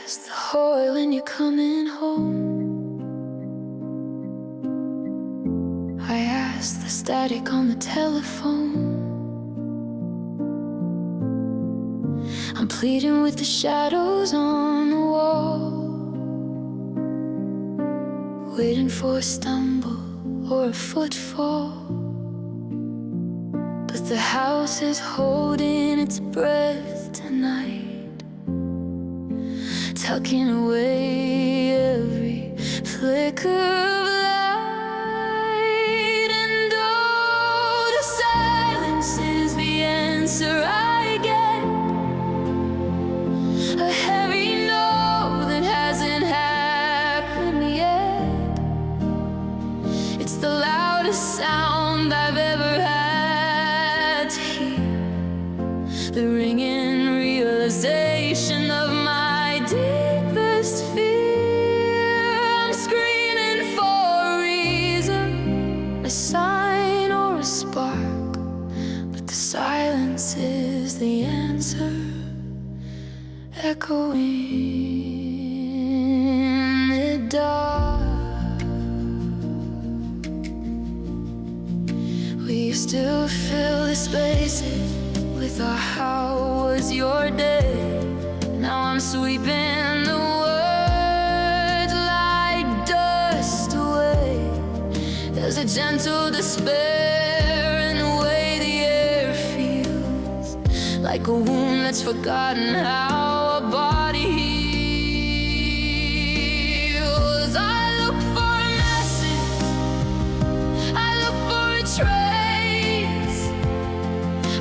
ask the hoy when you're coming home. I ask the static on the telephone. I'm pleading with the shadows on the wall, waiting for a stumble or a footfall. But the house is holding its breath tonight, tucking away every flicker of light. And oh, the silence is the answer I get, a heavy no that hasn't happened yet. It's the loudest sound I've ever had to hear, the ringing realization of my deepest fear. I'm screaming for a reason, a sign or a spark, but the silence is the answer, echoing in the dark. We used to fill the spaces with our "how was your day?" Now I'm sweeping the words like dust away. There's a gentle despair in the way the air feels, like a wound that's forgotten how a body heals. I look for a message, I look for a trace,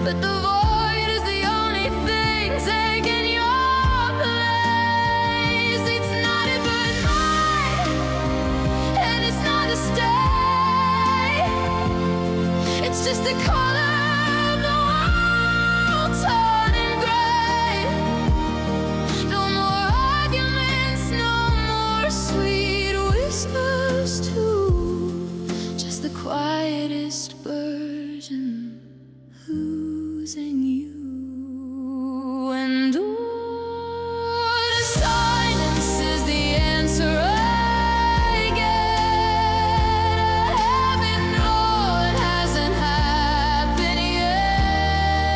but the void is the only thing taking your place. It's not it but mine, and it's not to stay. It's just the color of the wall turning gray. No more arguments, no more sweet whispers too, just the quietest version losing you. And oh, the silence is the answer I get, a heavy no that hasn't happened yet.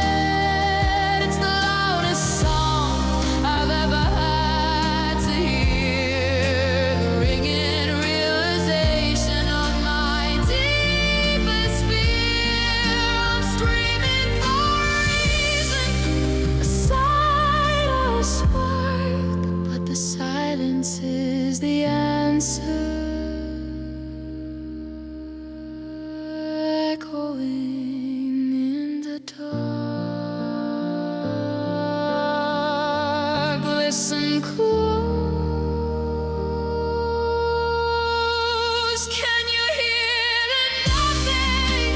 It's the loudest song I've ever had to hear, the ringing realization of my deepest fear. I'm screaming for a reason, a sign or a spark, but the silence is the answer, echoing in the dark. Listen close, can you hear the nothing?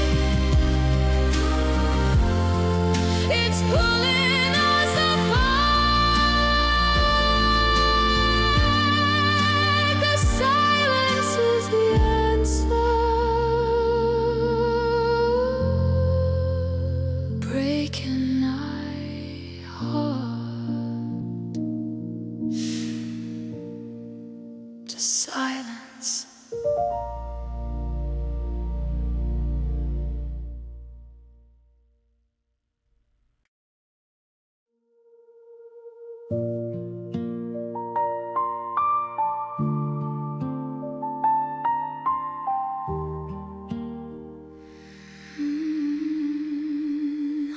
It's pulling us apart. The silence is the answer, breaking my heart. Just silence.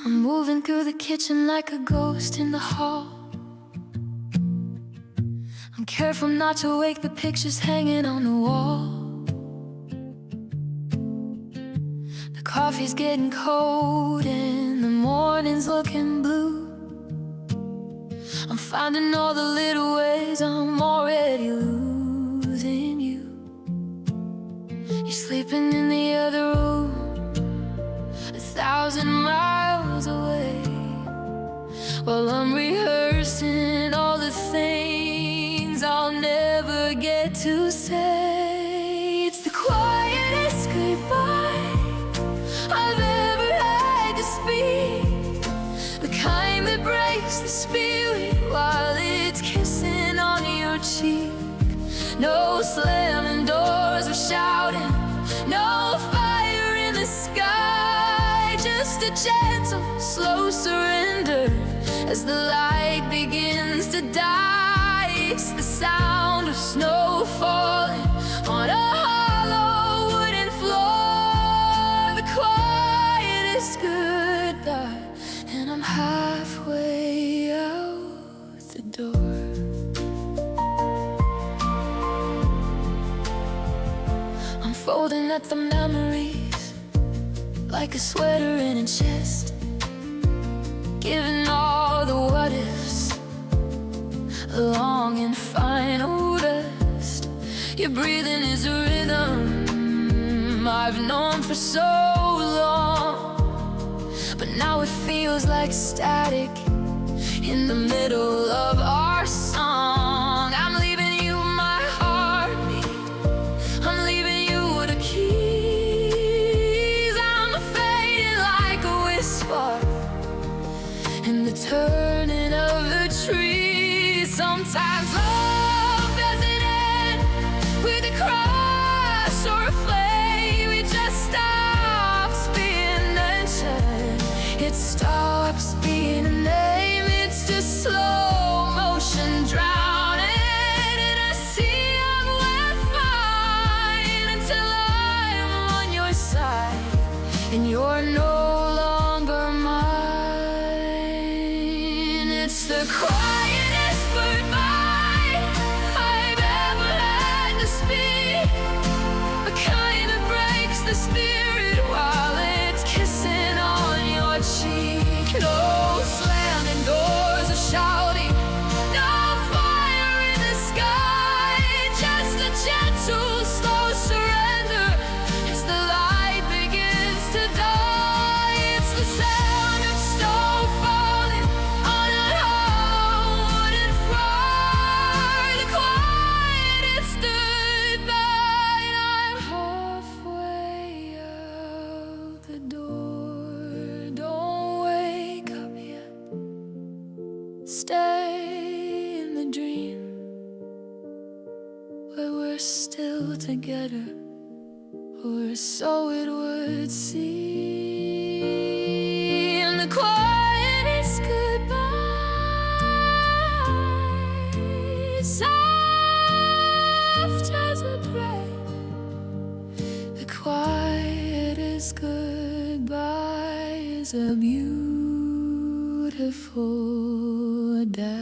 I'm moving through the kitchen like a ghost in the hall. I'm careful not to wake the pictures hanging on the wall. The coffee's getting cold and the morning's looking blue. I'm finding all the little ways I'm already losing you. You're sleeping in the other room, 1,000 miles away, while I'm rehearsing all the things I'll never get to say. It's the quietest goodbye I've ever had to speak, the kind that breaks the spirit while it's kissing on you. gentle, slow surrender. As the light begins to die, it's the sound of snow falling on a hollow wooden floor. The quietest goodbye, and I'm halfway out the door. I'm folding at the memories like a sweater in a chest, giving all the what ifs a long and final rest. Your breathing is a rhythm I've known for so long, but now it feels like static in the middle of our song. I'm leaving you my heartbeat, I'm leaving you the keys. I'm fading like a whisper in the turning of the trees. Sometimes love doesn't end with a crush or a flame. It just stops being mentioned, it stops being a name. It's just slow motion drowning in a sea of wet fine, until I'm on your side and you're no longer mine. It's the quietest goodbye I've ever had to speak, a kind that breaks the spirit while it's kissing on your cheek. No slamming doors or shouting, no fire in the sky, just a gentle, slow surrender as the light begins to die. It's the sound of snow falling on a hollow wooden floor. The quietest goodbye, and I'm halfway out the door. Don't wake up yet, stay in the dream where we're still together, or so it would seem. The quietest goodbye, soft as a prayer. The quietest goodbye is a beautiful dash.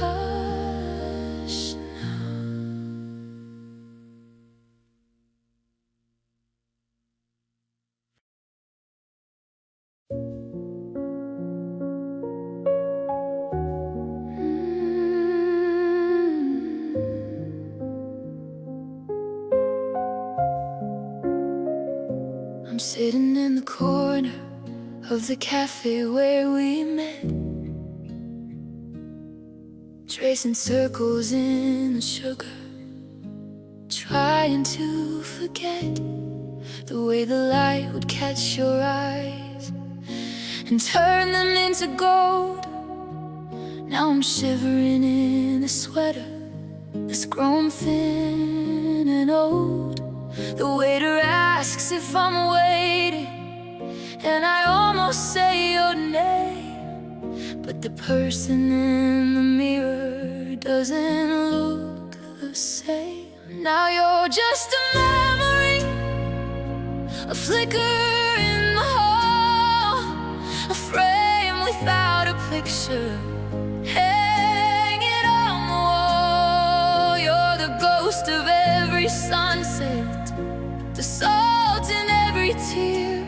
Hush now. I'm sitting in the corner of the cafe where we met, tracing circles in the sugar, trying to forget the way the light would catch your eyes and turn them into gold. Now I'm shivering in a sweater that's grown thin and old. The waiter asks if I'm waiting, and I almost say your name, but the person in the mirror doesn't look the same. Now you're just a memory, a flicker in the hall, a frame without a picture hanging on the wall. You're the ghost of every sunset, the salt in every tear,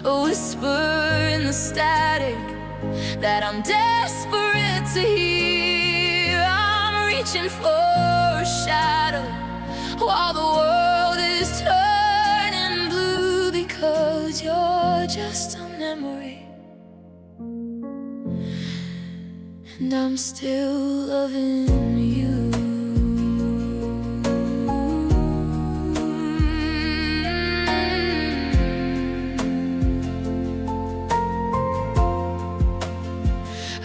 a whisper in the static that I'm desperate to hear. I'm reaching for a shadow while the world is turning blue, because you're just a memory and I'm still loving you.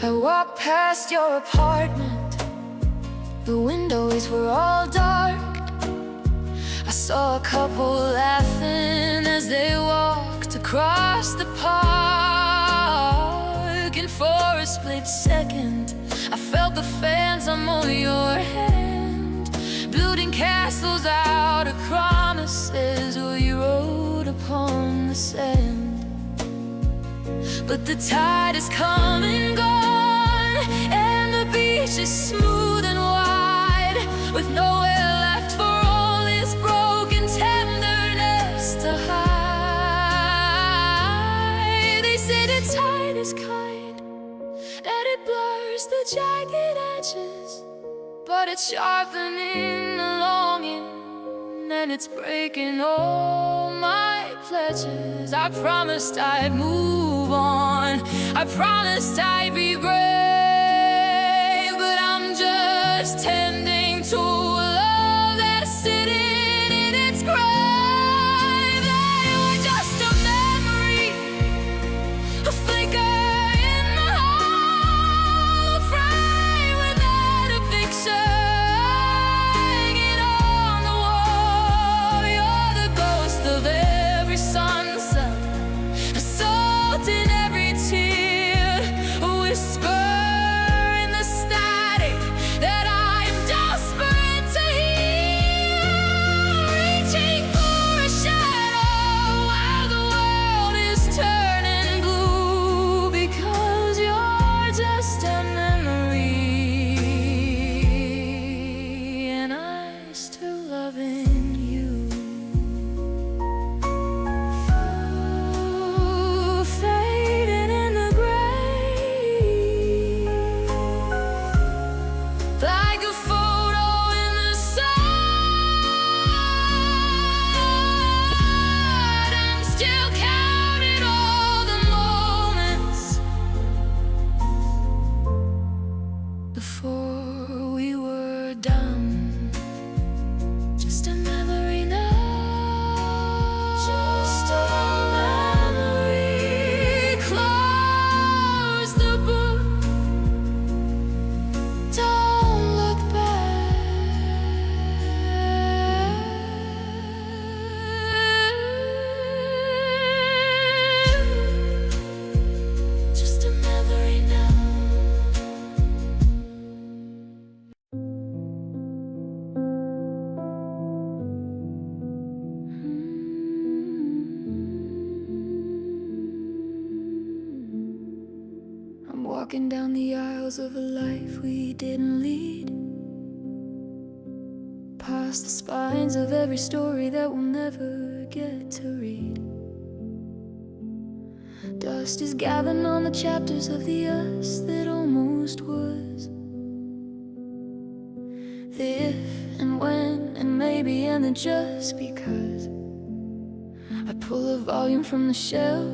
I walk past your apartment The windows were all dark. I saw a couple laughing as they walked across the park. And for a split second, I felt the phantom of your hand, building castles out of promises we wrote upon the sand. But the tide has come and gone, and the beach is smooth and wide, with nowhere left for all this broken tenderness to hide. They say the tide is kind, that it blurs the jagged edges, but it's sharpening the longing, and it's breaking all my pledges. I promised I'd move on, I promised I'd be brave, but I'm just tending to a love that's sitting in its grave. They were just a memory, a flicker in my hollow frame, without a picture hanging on the wall. You're the ghost of every sunset, a salt in every tear, a whisper in the static that I am desperate to hear. Reaching for a shadow while the world is turning blue, because you're just a memory, and I'm still loving you. Fading in the gray, like a photo in the sun. I'm still counting all the moments before we were done. Just a memory now, just a memory. Close the book, don't look back. Just a memory now. I'm walking down the aisles of a life we didn't lead, past the spines of every story that we'll never get to read. Dust is gathering on the chapters of the us that almost was. The if and when and maybe and the just because. I pull a volume from the shelf,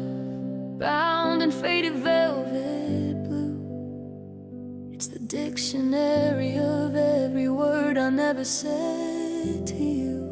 bound in faded velvet blue. It's the dictionary of every word I never said to you.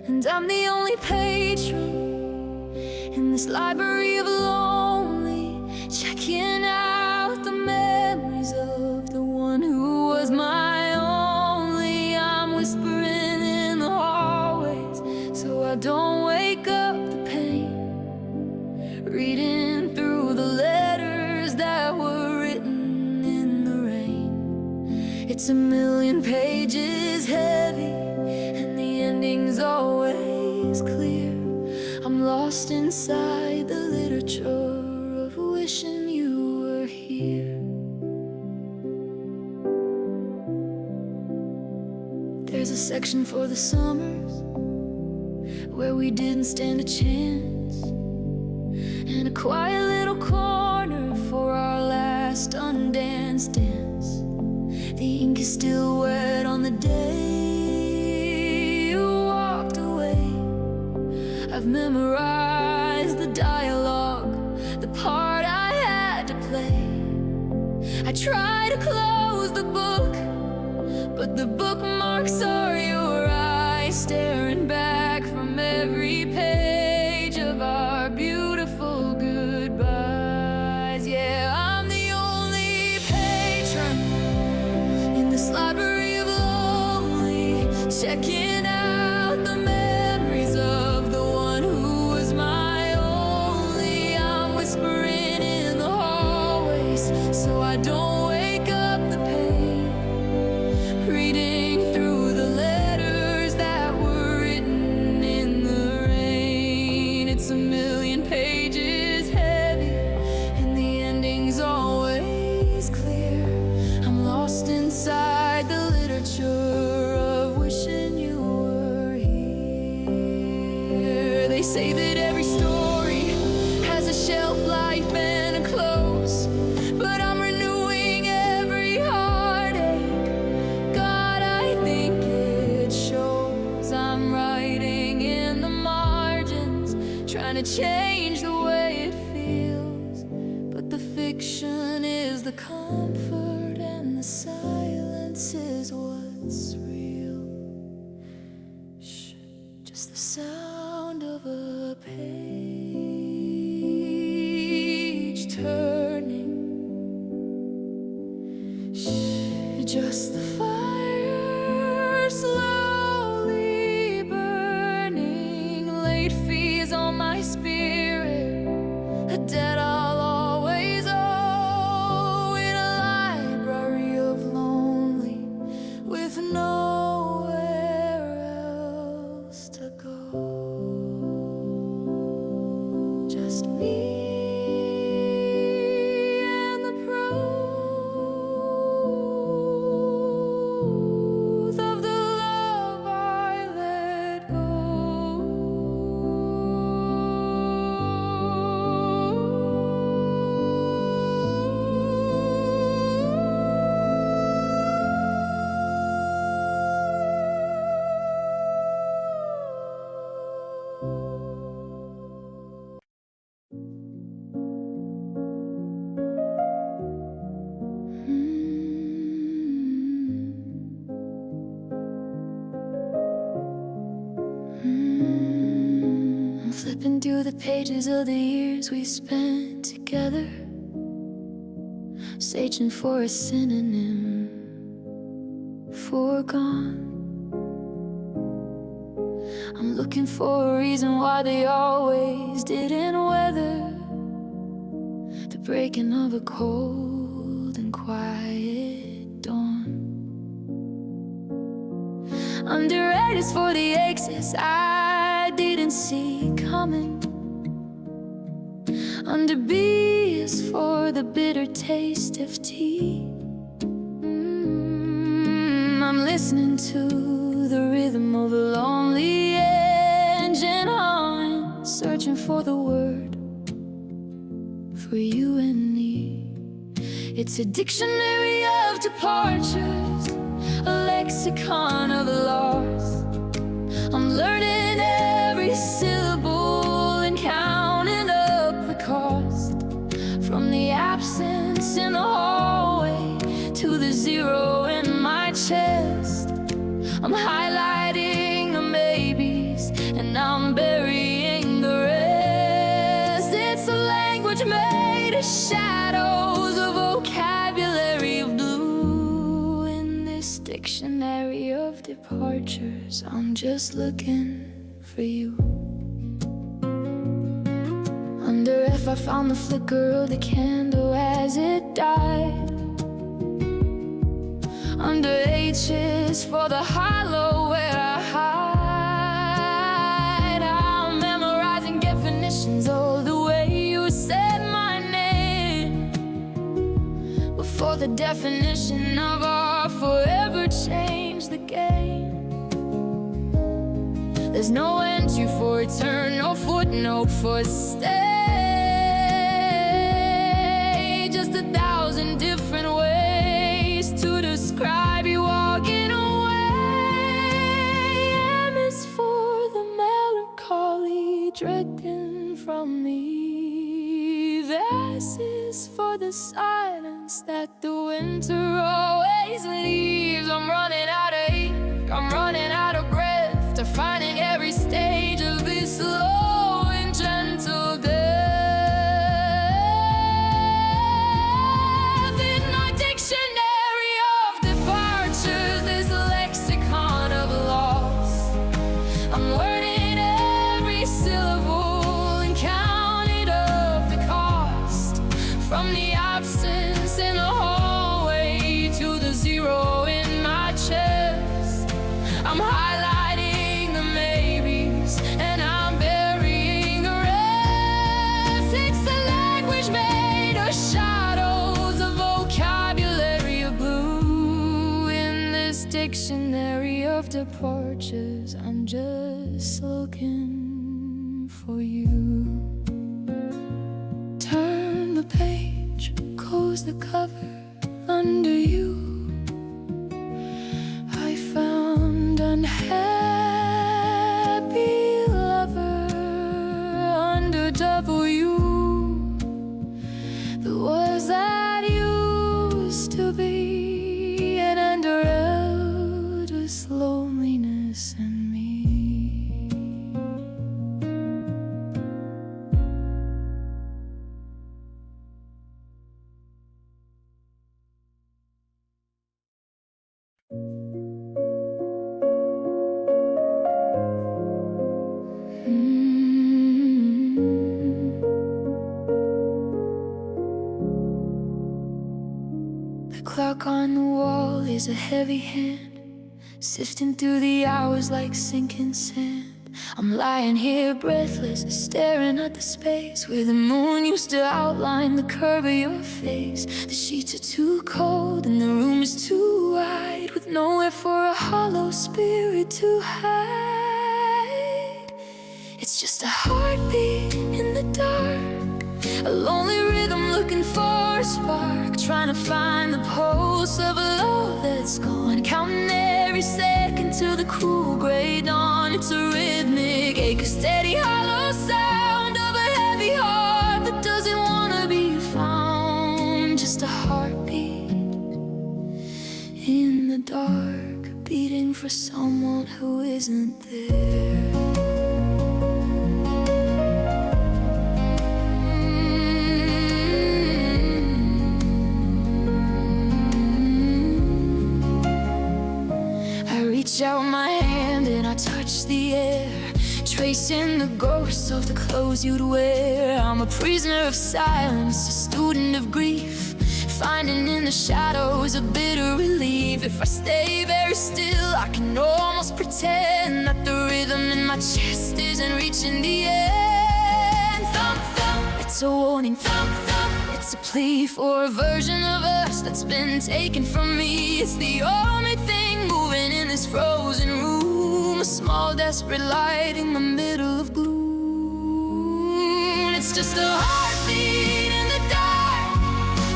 And I'm the only patron in this library of lonely, checking out the memories of the one who was my only. I'm whispering in the hallways so I don't wake up the pain, reading through the letters that were written in the rain. It's a million pages heavy, and the ending's always clear. I'm lost inside the literature of wishing you were here. There's a section for the summers where we didn't stand a chance, and a quiet little corner for our last undanced dance. The ink is still wet on the day you walked away. I've memorized the dialogue, the part I had to play. I try to close the book, but the bookmarks are your eyes staring back from every page of our beautiful goodbyes. Yeah, I'm the only patron in this library They say that every story has a shelf life and a close, but I'm renewing every heartache. God, I think it shows. I'm writing in the margins, trying to change the way it feels, but the fiction is the comfort and the silence is what's real. Shh, just the sound of a page turning. Shh, just the fire slowly burning. Late fees on my spirit, a debt I'll always owe, in a library of lonely with nowhere else to go. Just me and the truth of the love I let go. I'm flipping through the pages of the years we spent together, searching for a synonym for gone. I'm looking for a reason why they always didn't weather the breaking of a cold and quiet dawn. Under A is for the exes I didn't see coming. Under B is for the bitter taste of tea. I'm listening to the rhythm of a lonely engine humming, searching for the word for you and me. It's a dictionary of departures, a lexicon of loss. I'm learning every syllable and counting up the cost, from the absence in the hallway to the zero in my chest. I'm highlighting the maybes and I'm burying the rest. It's a language made of shadows, a vocabulary of blue. In this dictionary of departures, I'm just looking for you. Under F I found the flicker of the candle as it died. Under H is for the hollow where I hide. I'm memorizing definitions of the way you said my name, before the definition of our forever changed the game. There's no entry for return, no footnote for stay. Just 1,000 different ways to describe you walking away. M is for the melancholy dripping from me. The S is for the silence that the winter always leaves. I'm running out of ink, I'm running out of breath, defining every stage of this slow and gentle death. In my dictionary of departures, this lexicon of loss, I'm learning every syllable and counting up the cost, from the absence in the hallway to the zero in my chest. I'm highlighting the maybes and I'm burying the rest. It's a language made of shadows, a vocabulary of blue. In this dictionary of departures, I'm just looking for you. Turn the page, close the cover under you. I found unhappy lover under W. The was that used to be, and under L just loneliness and me. The clock on the wall is a heavy hand, sifting through the hours like sinking sand. I'm lying here breathless, staring at the space where the moon used to outline the curve of your face. The sheets are too cold and the room is too wide, with nowhere for a hollow spirit to hide. It's just a heartbeat in the dark, a lonely rhythm looking for a spark, trying to find the pulse of a love that's gone, counting every second till the cool gray dawn. It's a rhythmic ache, a steady hollow sound of a heavy heart that doesn't want to be found. Just a heartbeat in the dark, beating for someone who isn't there. Reach out my hand and I touch the air, tracing the ghosts of the clothes you'd wear. I'm a prisoner of silence, a student of grief, finding in the shadows a bitter relief. If I stay very still, I can almost pretend that the rhythm in my chest isn't reaching the end. Thump, thump, it's a warning. Thump, thump, it's a plea for a version of us that's been taken from me. It's the only thing moving in this frozen room, a small desperate light in the middle of gloom. It's just a heartbeat in the dark,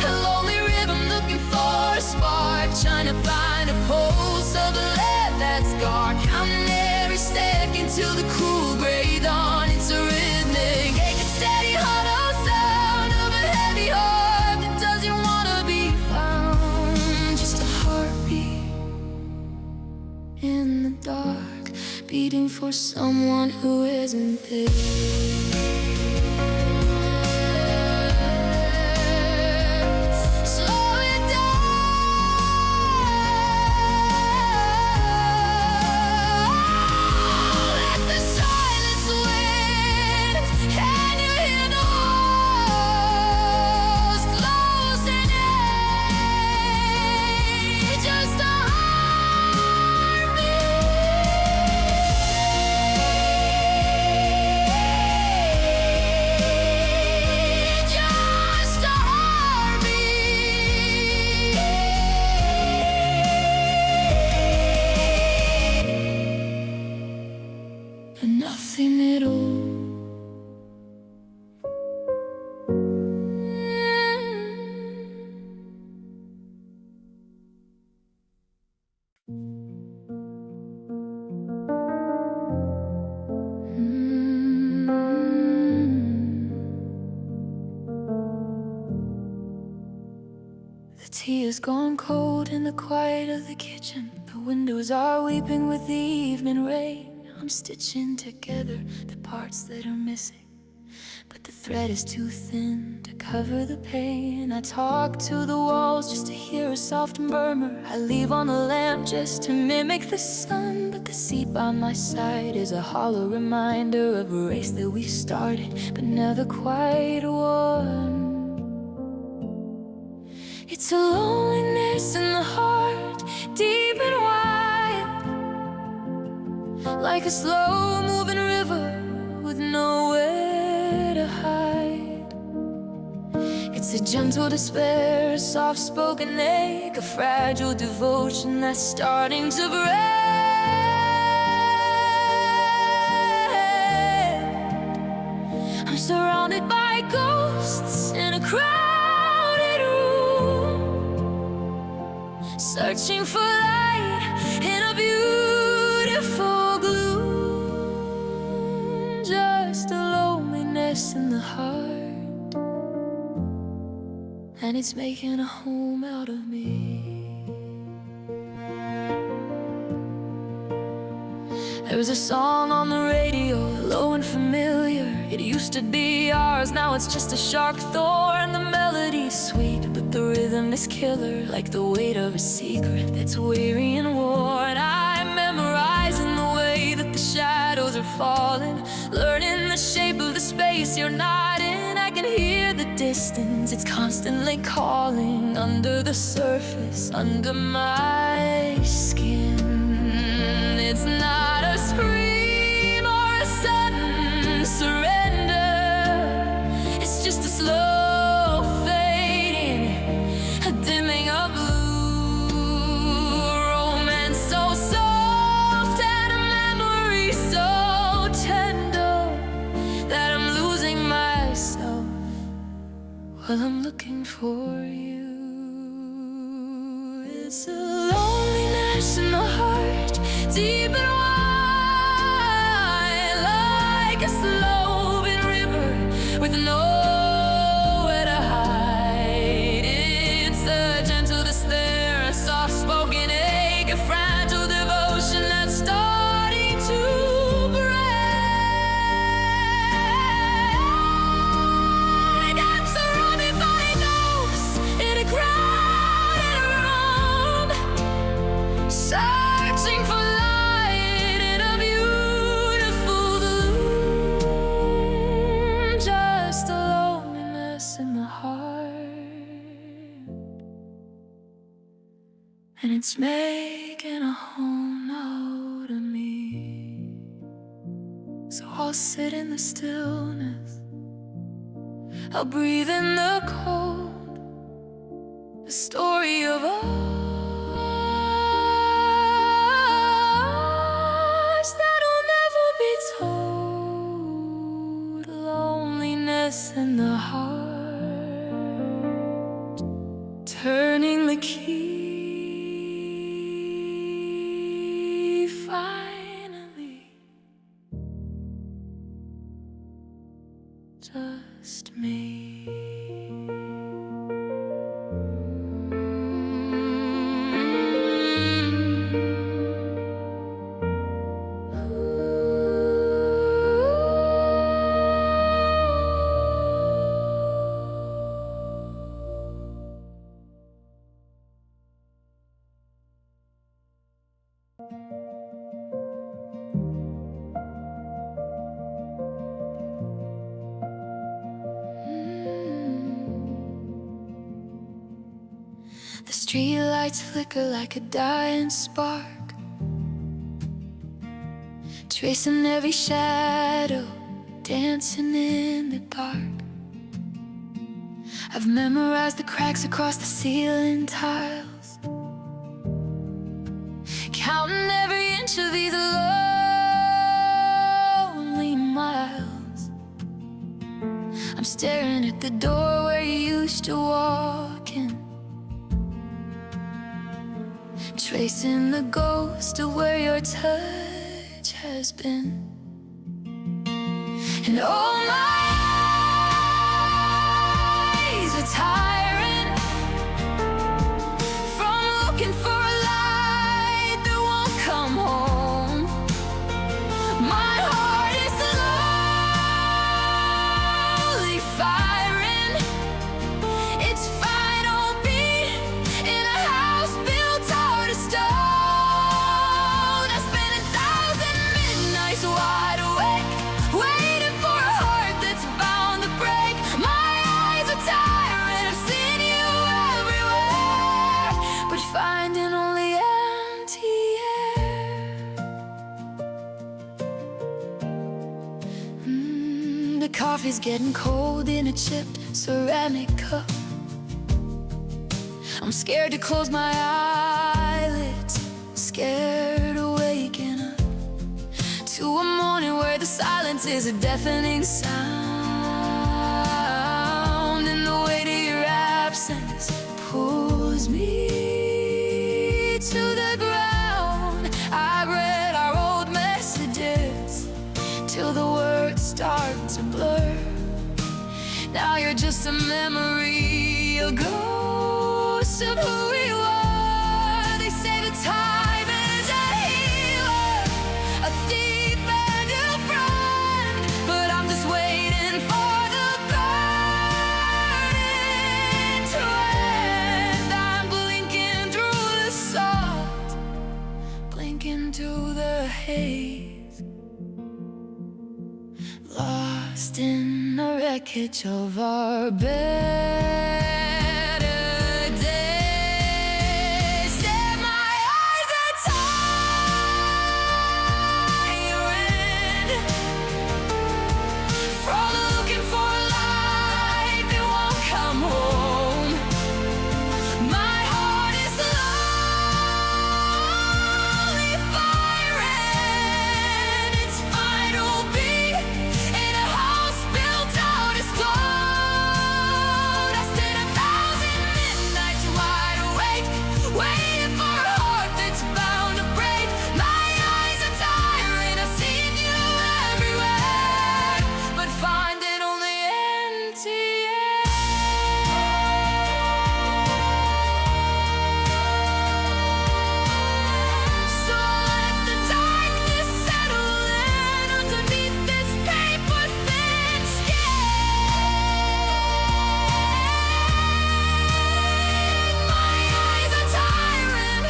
a lonely rhythm looking for a spark, trying to find a pulse of a lead that's gone, counting every second till the cool gray dawn. It's a rhythmic ache, a steady hollow sound of a heavy heart that doesn't want to be found. Just a heartbeat in the dark, beating for someone who isn't there. Slow it down, let the silence win. Can you hear the walls closing in? Just a nothing at all. The tea has gone cold in the quiet of the kitchen. The windows are weeping with the evening rain. I'm stitching together the parts that are missing, but the thread is too thin to cover the pain. I talk to the walls just to hear a soft murmur. I leave on the lamp just to mimic the sun, but the seat by my side is a hollow reminder of a race that we started but never quite won. It's a loneliness in the heart, deep and wide, like a slow-moving river with nowhere to hide. It's a gentle despair, a soft-spoken ache, a fragile devotion that's starting to break. surrounded by ghosts in a crowded room, searching for light in a beautiful gloom. Just a loneliness in the heart, and it's making a home out of me. There was a song on the radio, low and familiar. It used to be ours, now it's just a sharp thorn. The melody's sweet, but the rhythm is killer, like the weight of a secret that's weary and worn. I'm memorizing the way that the shadows are falling, learning the shape of the space you're not in. I can hear the distance, it's constantly calling under the surface, under my skin. It's not a scream or a sudden surrender. It's just a slow fading, a dimming of blue. Romance so soft and a memory so tender that I'm losing myself while I'm looking for you. It's a loneliness in the heart, deep and wide, like a sloping river with nowhere to hide. It's a gentle despair, a soft-spoken ache, a fragile devotion that's starting to break. I'm surrounded by ghosts in a crowded room, searching for light in a beautiful gloom. Just a loneliness in the heart, and it's making a home out of me. So I'll sit in the stillness, I'll breathe in the cold, the story of us that'll never be told. Loneliness in the heart, turning the key finally. Just me. The street lights flicker like a dying spark, tracing every shadow, dancing in the dark. I've memorized the cracks across the ceiling tiles, counting every inch of these lonely miles. I'm staring at the door where you used to walk in, tracing the ghost of where your touch has been. And oh, my eyes are tiring from looking for a light that won't come home. My heart is slowly firing its final beat in a house built out of stone. I spent 1,000 midnights wide awake, waiting for a heart that's bound to break. My eyes are tired of seeing you everywhere, but finding only empty air. The coffee's getting cold in a chipped ceramic cup. I'm scared to close my eyelids, scared of waking up to a morning where the silence is a deafening sound. absence pulls me to the ground. I read our old messages till the words start to blur. Now you're just a memory, a ghost of who we were. They say the time is a healer, a thief and a friend, but I'm just waiting for the burden to end. I'm blinking through the salt, blinking through the haze, lost in the wreckage of our better days. Set my eyes are tired from looking for a light that won't come home. My heart is slowly firing its final beat in a house built out as gold. I spent 1,000 midnights wide awake, waiting for a heart that's bound to break. My eyes are tired, I've seen you everywhere, but finding only empty air. So let the darkness settle in underneath this paper thin skin. My eyes are tiring,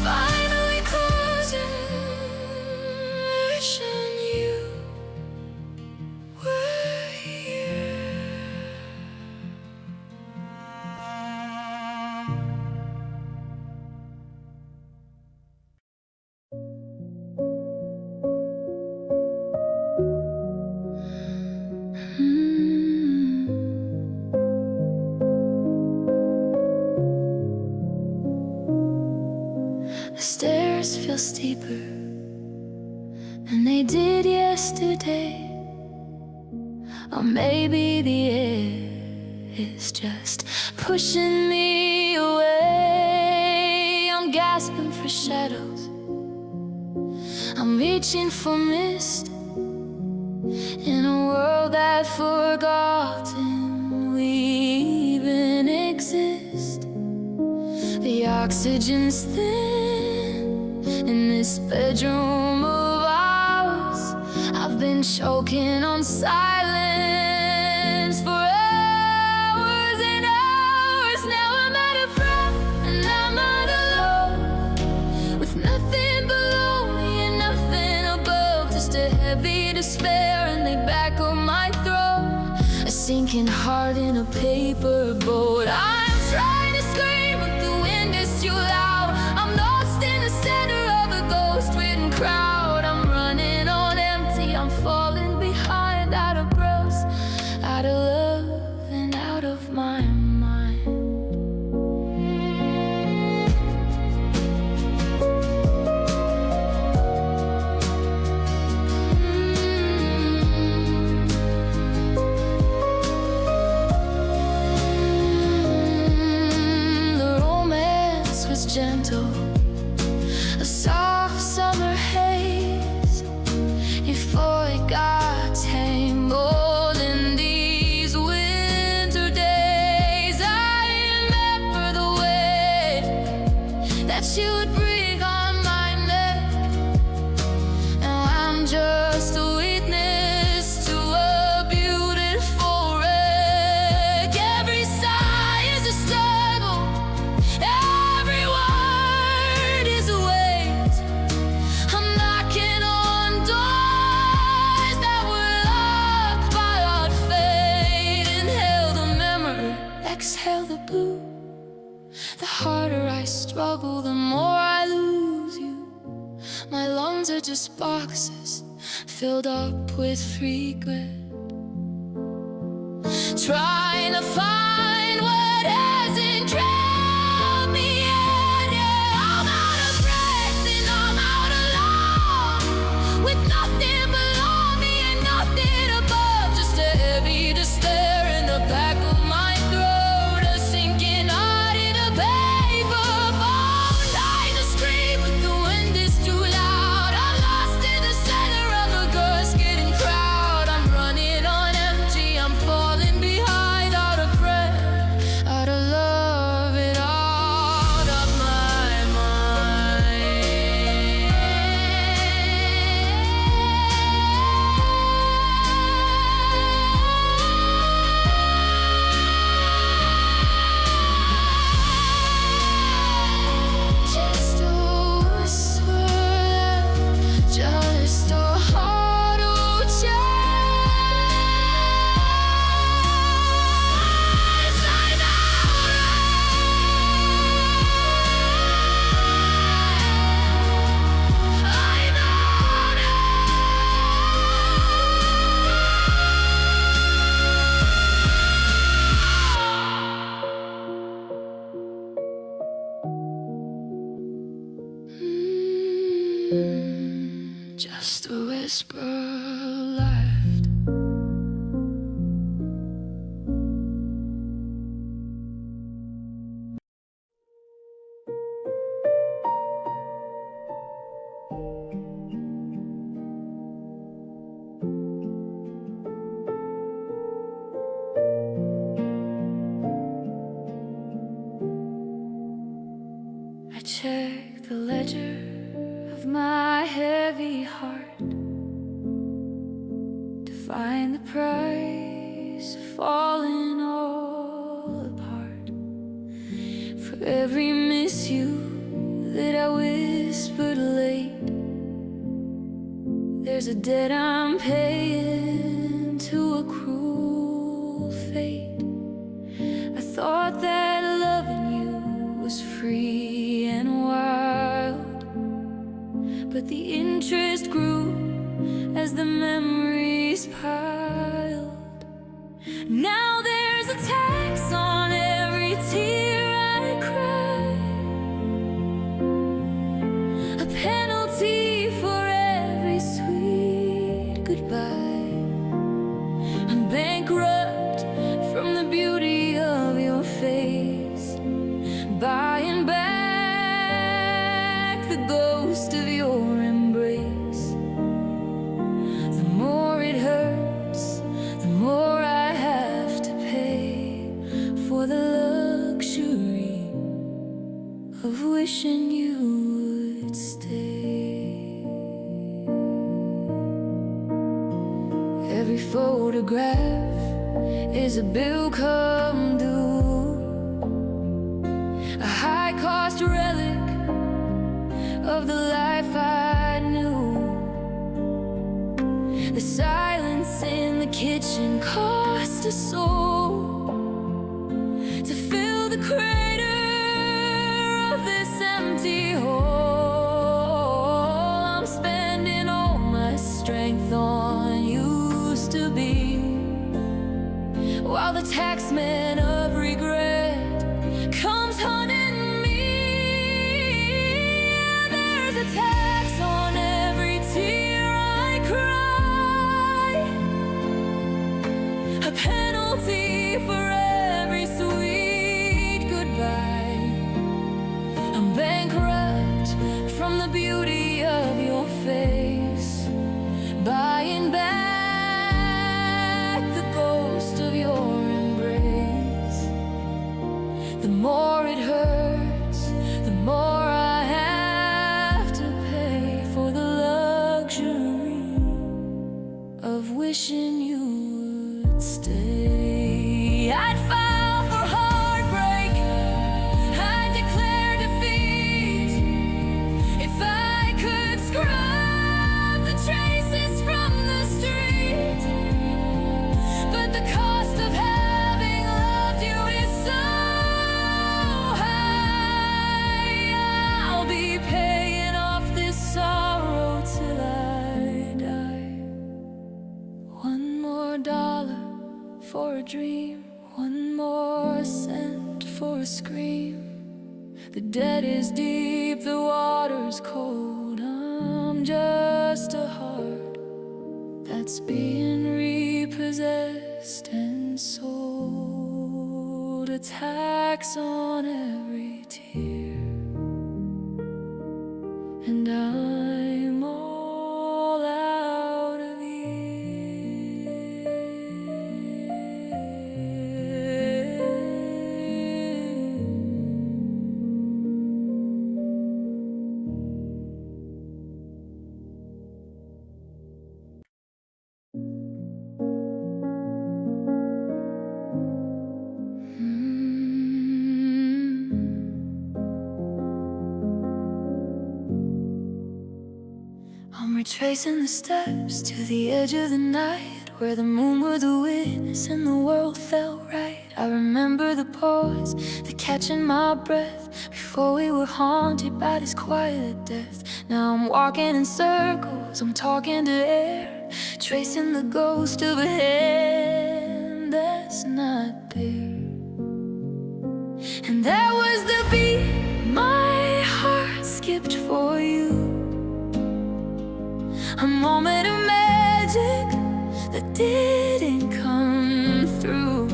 finally closing, wishing you were here. The stairs feel steeper than they did yesterday, or maybe the air is just pushing me away. I'm gasping for shadows, I'm reaching for mist in a world that forgotten we even exist. The oxygen's thin in this bedroom of ours. I've been choking on silence for hours and hours. Now I'm out of breath and I'm out of love, with nothing below me and nothing above, just a heavy despair in the back of my throat, a sinking heart in a paper boat. I'm trying to scream, but the wind is too loud. I'm lost in the center of a ghost-ridden crowd. I'm running on empty, I'm falling behind, out of breath, out of love, and out of my mind. The romance was gentle, a soft summer haze, before it got tangled in these winter days. I remember the way that you would breathe on my neck. Now I'm just a witness to a beautiful wreck. Every sigh is a struggle, every word is a weight. I'm knocking on doors that were locked by our fate. Inhale the memory, exhale the blue. The harder I struggle, the more I lose you. My lungs are just boxes filled up with regret, trying to find what hasn't drowned me yet. Yeah, I'm out of breath and I'm out of love, with nothing below me and nothing above, just a heavy despair in the back of my throat. heart to find the price of falling all apart. For every miss you that I whispered late, there's a debt I'm paying to a cruel fate. I thought that loving you was free and wild, but the interest grew as the memories piled. Now there's a tax on every tear I cry, a penalty for every sweet goodbye. I'm bankrupt from the beauty of your face, buying back the ghost of your embrace. The more it hurts, the more I have to pay for the luxury of wishing you would stay. Every photograph is a bill come due, a high-cost relic of the life I knew. The silence in the kitchen cost a soul to fill the crater of this empty hole. I'm spending all my strength on used to be, while the taxman of regret comes hunting me. There's a tax on every tear I cry, a penalty for every sweet goodbye. I'm bankrupt from the beauty of your face, buying back the ghost of your embrace. The more it hurts, the more I have to pay for the luxury of wishing you would stay. I'd file for heartbreak, I'd declare defeat if I could scrub the traces from the street. But the cost of having loved you is so high. I'll be paying off this sorrow till I die. One more dollar for a dream, one more cent for a scream. The debt is deep, the water's cold. I'm just a heart that's being repossessed and sold, a tax on every tear, and I'm all out of I'm retracing the steps to the edge of the night, where the moon was the witness and the world felt right. I remember the pause, the catching my breath, before we were haunted by this quiet death. Now I'm walking in circles, I'm talking to air, tracing the ghost of a hand that's not there. And that was the beat my heart skipped for you, a moment of magic that didn't come through.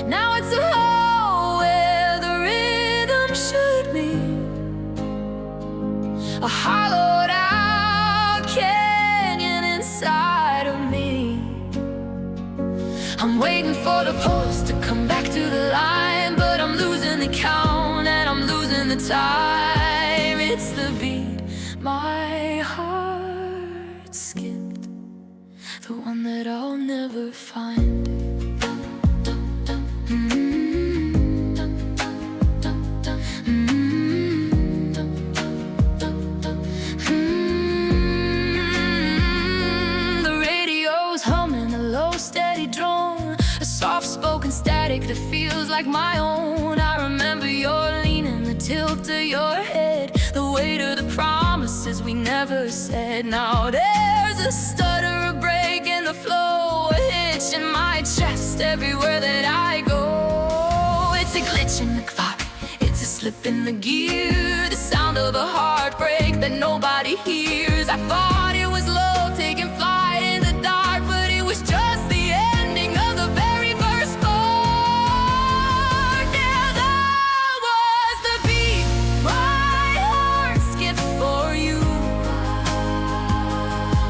Now it's a hole where the rhythm should be, a hollowed out canyon inside of me. I'm waiting for the pulse to come back to the line, but I'm losing the count and I'm losing the time. It's the beat my heart the one that I'll never find. The radio's humming a low steady drone, a soft-spoken static that feels like my own. I remember your leaning, the tilt of your head, the weight of the promises we never said. Now there's a stutter, a break in the flow, a hitch in my chest everywhere that I go. It's a glitch in the clock, it's a slip in the gear, the sound of a heartbreak that nobody hears. I thought it was love taking flight in the dark, but it was just the ending of the very first part. Yeah, that was the beat my heart skipped for you.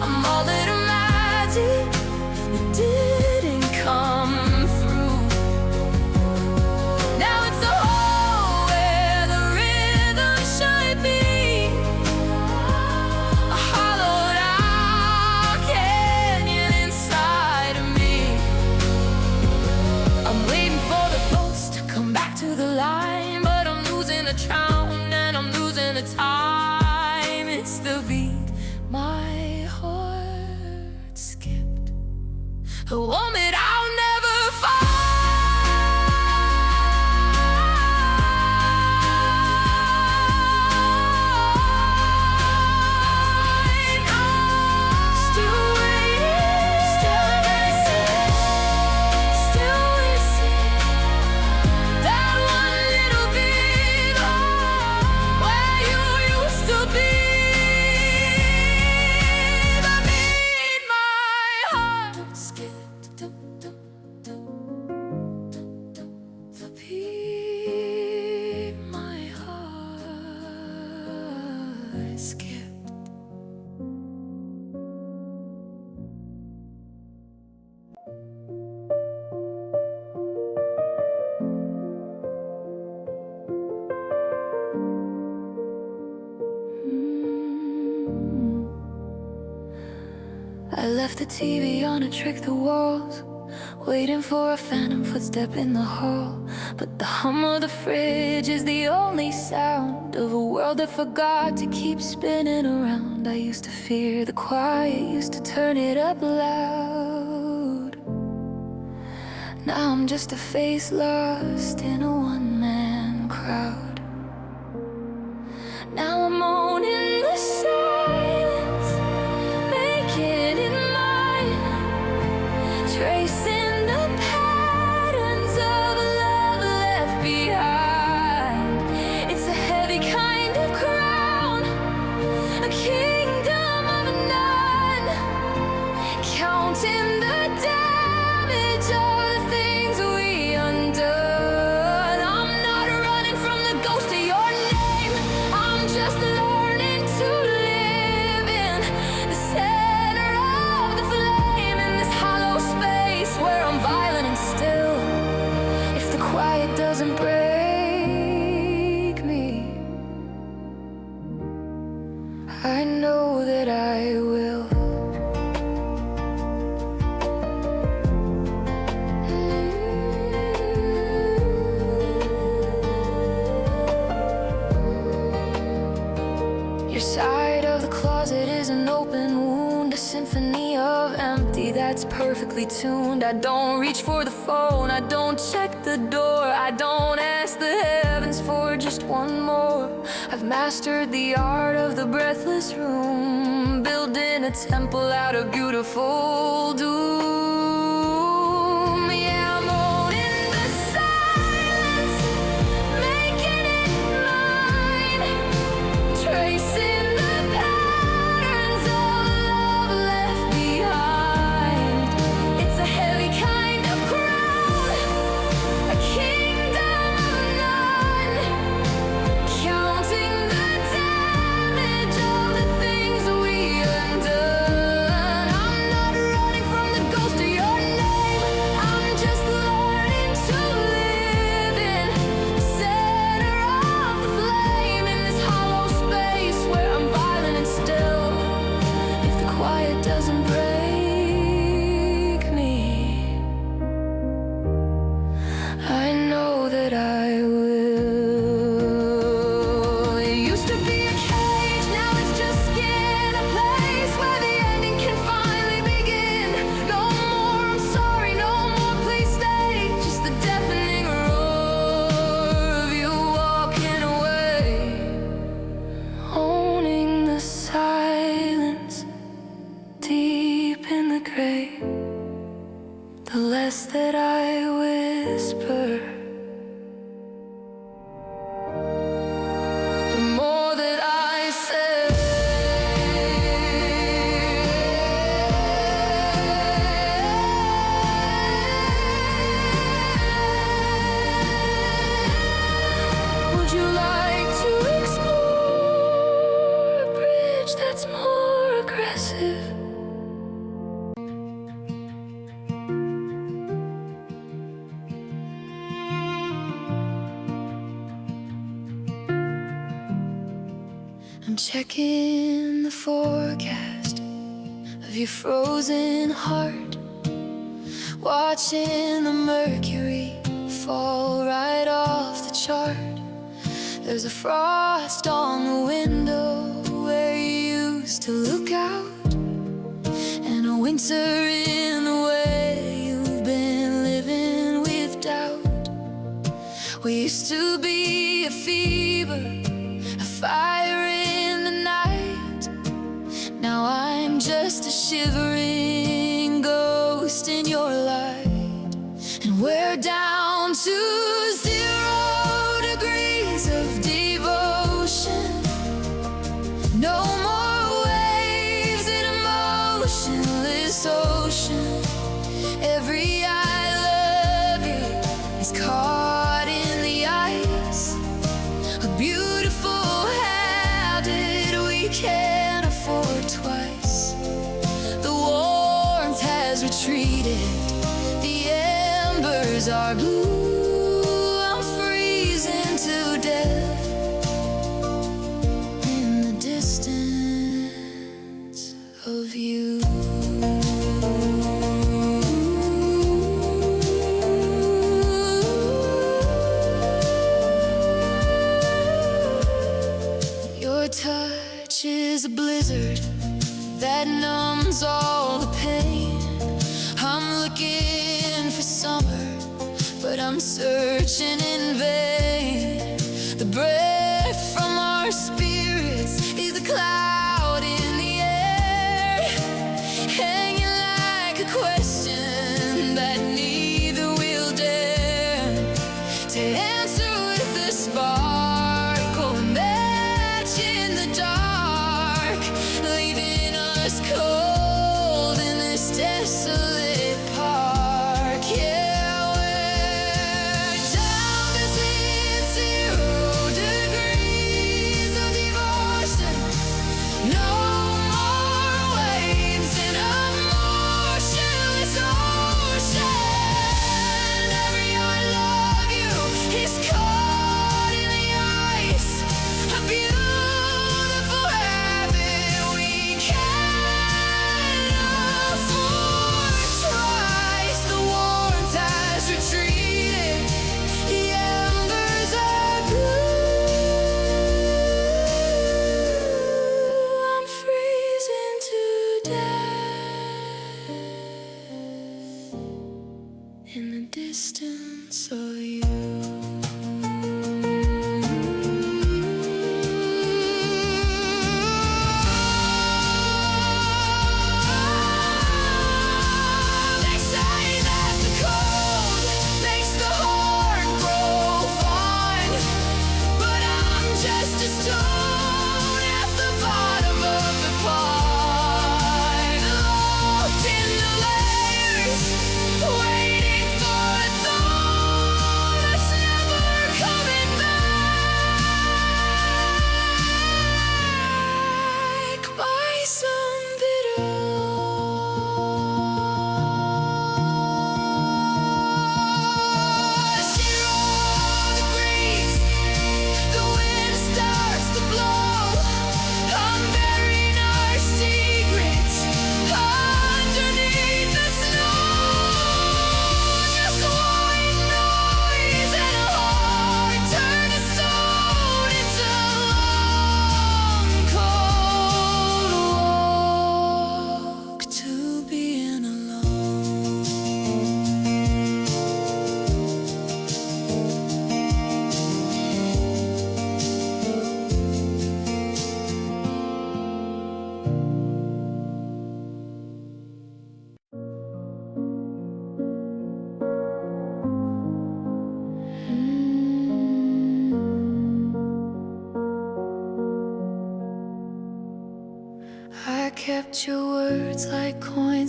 I'm all that imagined that didn't come through. Now it's a hole where the rhythm should be, a hollowed out canyon inside of me. I'm waiting for the boats to come back to the line, but I'm losing the trout and I'm losing the time. It's the beat my heart skipped, the one that I'll never find. Still waiting, still missing, still missing that one little bit where you used to be. The beat my heart skipped, the beat my heart skipped. I left the TV on to trick the walls, waiting for a phantom footstep in the hall. But the hum of the fridge is the only sound of a world that forgot to keep spinning around. I used to fear the quiet, used to turn it up loud. Now I'm just a face lost in a one-man crowd. Now I'm owning the silence, making it mine, tracing the patterns of love left behind. It's a heavy kind of crown, a kingdom of none, counting the damage of the things we undone. I'm not running from the ghost of your name, I'm just learning to live in the center of the flame, in this hollow space where I'm violent and still. If the quiet doesn't break me, I know that I will. Your side of the closet is an open wound, a symphony of empty that's perfectly tuned. I don't reach for the phone, I don't check the door, I don't ask the heavens for just one more. I've mastered the art of the breathless room, building a temple out of beautiful doom. Yeah, I'm owning the silence, making it mine, tracing the patterns of love left behind. It's a heavy kind of crown, a kingdom of none, counting the damage of the things we undone. I'm not running from the ghost pray, the less that I whisper, the more that I say. Would you like to explore a bridge that's more aggressive? I'm checking the forecast of your frozen heart, watching the mercury fall right off the chart. There's a frost on the window where you used to look out, and a winter in the way you've been living with doubt. We used to be a fever, a fire in the night. Now I'm just a shivering ghost in your light. And we're down to 0 degrees of devotion. No more waves in a motionless ocean. Every I love you is caught in the ice. A beautiful habit we can't afford twice. The warmth has retreated, the embers are blue. I'm freezing to death in the distance of you. Your touch is a blizzard that numbs all the pain. I'm looking for summer, but I'm searching in vain. The breath from our spirits is a cloud in the air, hanging like a question that neither will dare to answer with a spark or a match in the dark, leaving us cold in this desolate park. Yeah, we're down to 0 degrees of devotion. No more waves in a motionless ocean. Every I love you is caught in the ice. A beautiful habit we can't afford twice. The warmth has retreated, the embers are blue. I'm freezing to death in the distance of you. They say that the cold makes the heart grow fine, but I'm just a stone at the bottom of the pine, locked in the layers, waiting for a thaw.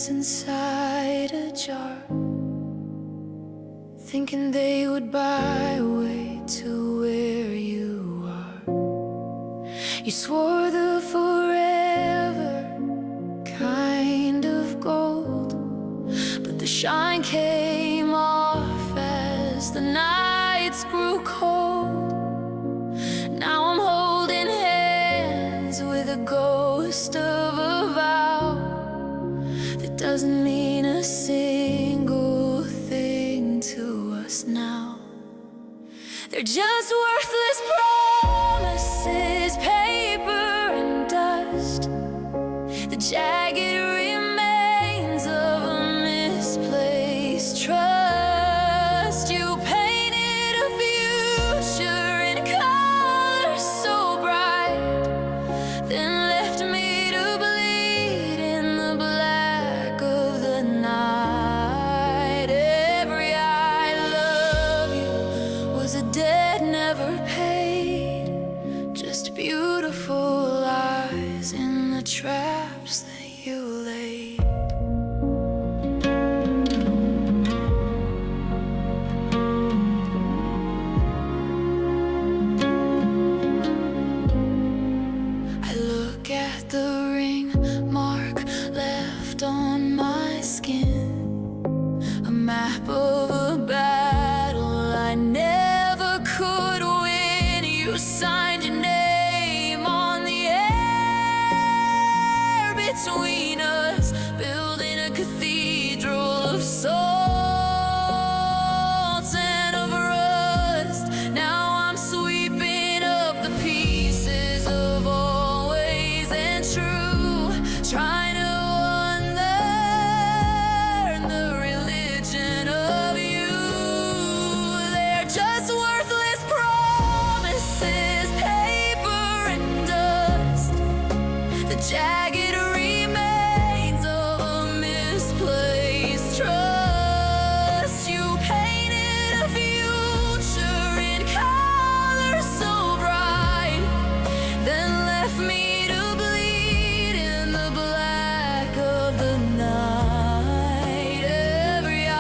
diamonds inside a jar, thinking they would buy a way to where you are. You swore the forever kind of gold, but the shine came off as the nights grew cold. Now I'm holding hands with a ghost of a vow that doesn't mean a single thing to us now. They're just worthless promises, paper and dust, the jagged remains of a misplaced trust. You painted a future in colors so bright, then left me to bleed in the black of the night. Every I love you was a debt never paid, just beautiful lies in the traps that you laid. I look at the ring mark left on my skin, a map of a battle I never could win. You signed your name on the air between us, building a cathedral of salt and of rust. Now I'm sweeping up the pieces of always and true, trying to unlearn the religion of you. They're just worthless promises, paper and dust, the jagged remains of a misplaced trust. You painted a future in colors so bright, then left me to bleed in the black of the night. Every I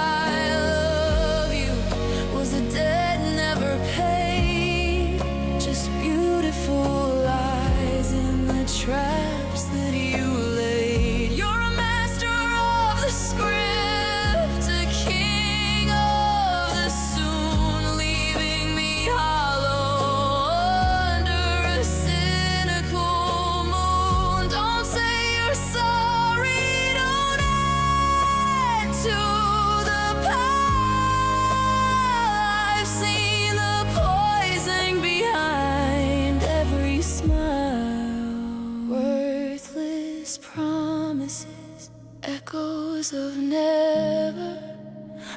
love you was a debt never paid, just beautiful lies in the traps that you laid. You're a master of the script, a king of the soon, leaving me hollow under a cynical moon. Don't say you're sorry, don't add to the pile. I've seen the poison behind every smile. Worthless promises, echoes of never.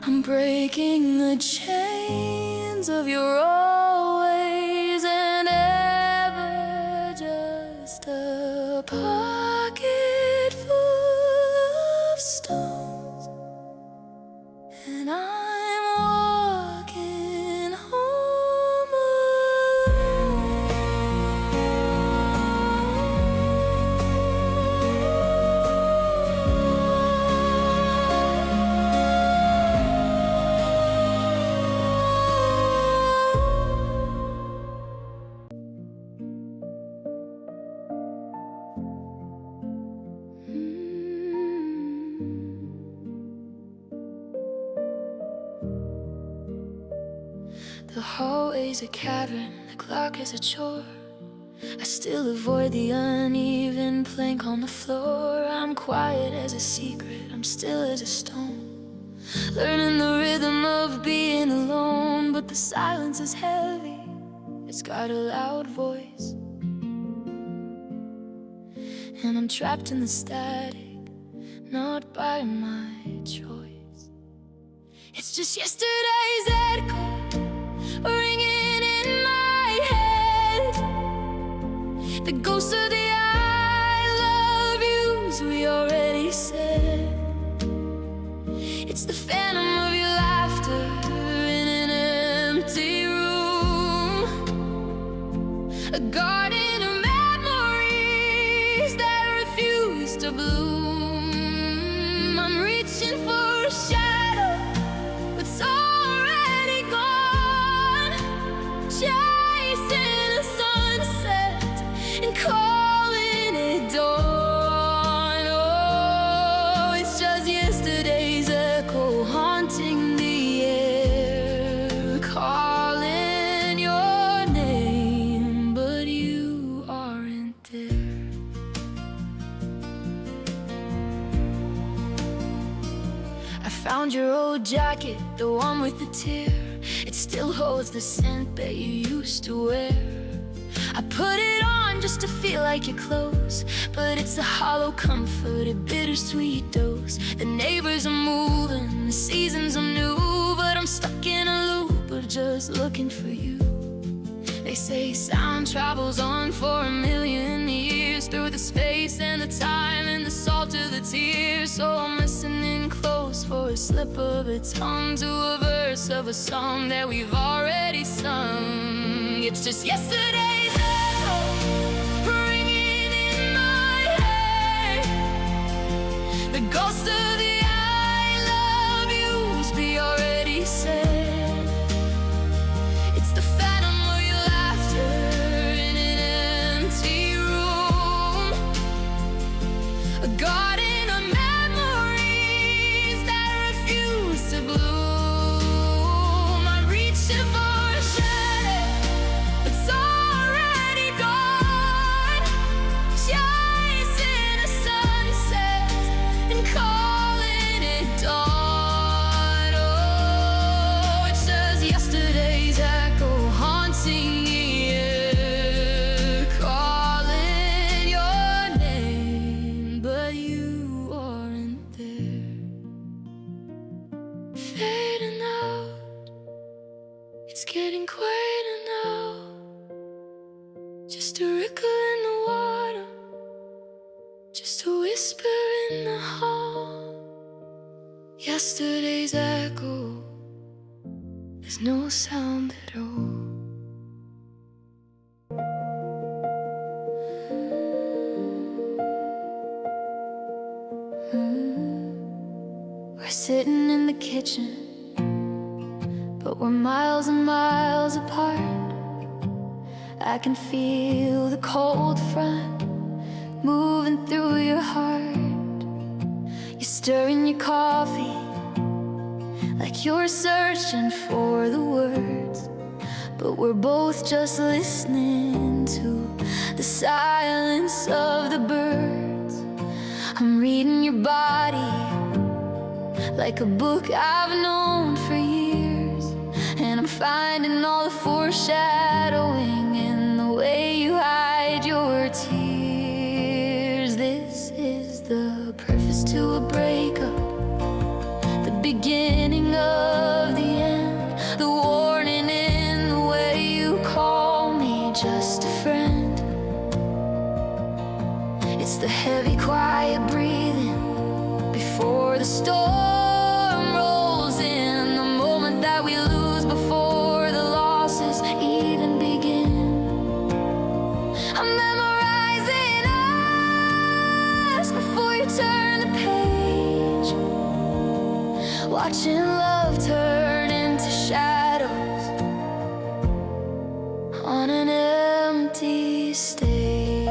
I'm breaking the chains of your always and ever, just a pocket full of stones, and I'm walking home The hallway's a cavern, the clock is a chore. I still avoid the uneven plank on the floor. I'm quiet as a secret, I'm still as a stone, learning the rhythm of being alone. But the silence is heavy, it's got a loud voice, and I'm trapped in the static, not by my choice. It's just yesterday's echo ringing in my head, the ghost of the I love yous we already said. It's the phantom of your laughter in an empty room, a garden of memories that refuse to bloom. I found your old jacket, the one with the tear. It still holds the scent that you used to wear. I put it on just to feel like you're close, but it's a hollow comfort, a bittersweet dose. The neighbors are moving, the seasons are new, but I'm stuck in a loop of just looking for you. They say sound travels on for a million years, through the space and the time and the salt of the tears. So I'm listening close for a slip of a tongue to a verse of a song that we've already sung. It's just yesterday's echo ringing in my head, the ghost of the I love yous be already said. It's the phantom of your laughter in an empty room, a garden of memories that refuse to bloom. I'm reaching for a shadow that's already gone, chasing a sunset and calling it dawn. Oh, it's just yesterday's echo haunting the air, calling your name, but you aren't there. Fading out, it's getting quieter now, just a rickle in the water, just a whisper in the hall. Yesterday's echo, there's no sound at all. We're sitting in the kitchen, but we're miles and miles apart. I can feel the cold front moving through your heart. You're stirring your coffee like you're searching for the words, but we're both just listening to the silence of the birds. I'm reading your body like a book I've known for years, and I'm finding all the foreshadowing in the way you hide your tears. This is the preface to a breakup, the beginning of the end, the warning in the way you call me just a friend. It's the heavy, quiet breathing before the storm rolls in, the moment that we lose before the losses even begin. I'm memorizing us before you turn the page, watching love turn into shadows on an empty stage.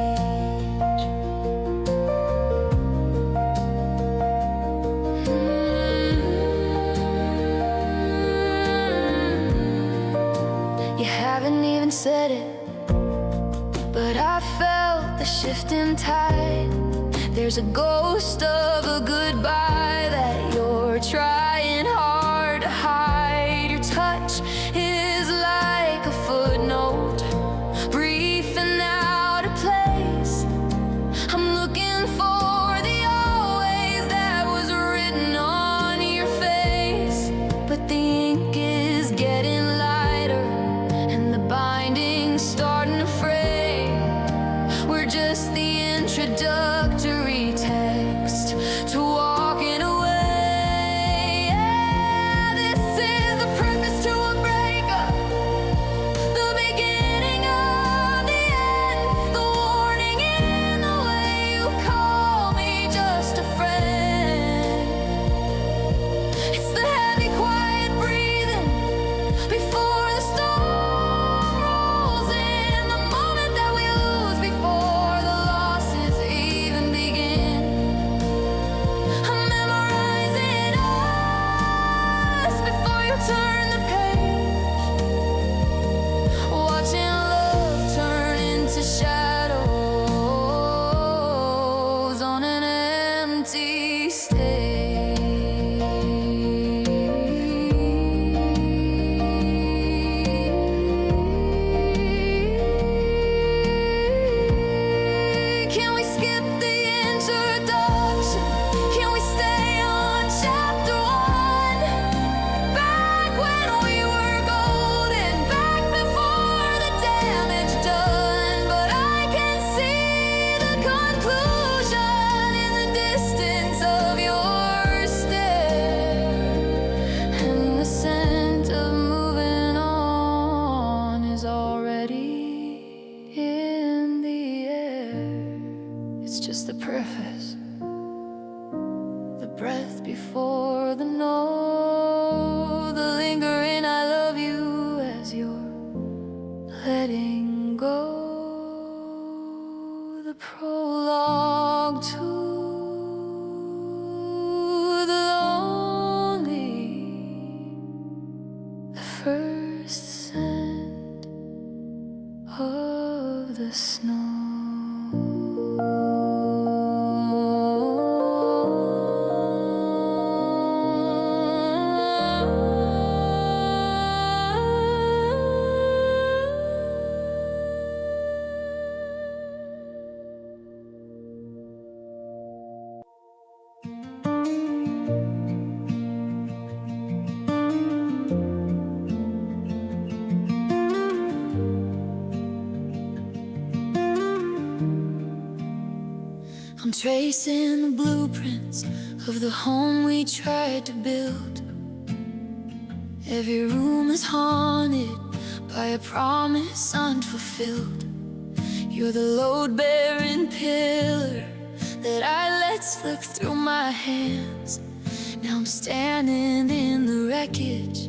You haven't even said it, but I felt the shifting tide. There's a ghost of a goodbye that you're trying hard to hide. Your touch is like a footnote, brief and out of place. I'm looking for the always that was written on your face, but the ink is getting lighter and the binding's starting to fray. We're just the introductory text to walking away. for the no, the lingering I love you as you're letting go, the prologue to the lonely, the first scent of the snow. I'm tracing the blueprints of the home we tried to build. Every room is haunted by a promise unfulfilled. You're the load-bearing pillar that I let slip through my hands. Now I'm standing in the wreckage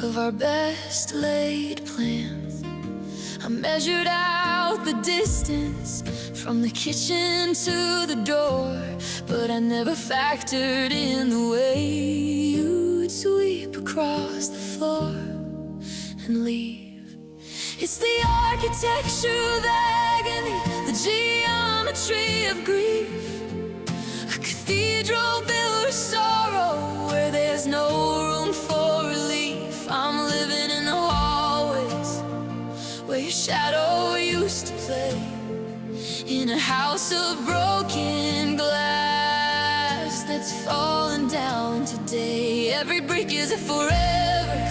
of our best laid plans. I measured out the distance from the kitchen to the door, but I never factored in the way you'd sweep across the floor and leave. It's the architecture of agony, the geometry of grief, a cathedral built of sorrow where there's no room for relief. I'm living in the hallways where your shadow used to play, in a house of broken glass that's fallen down today. Every brick is a forever,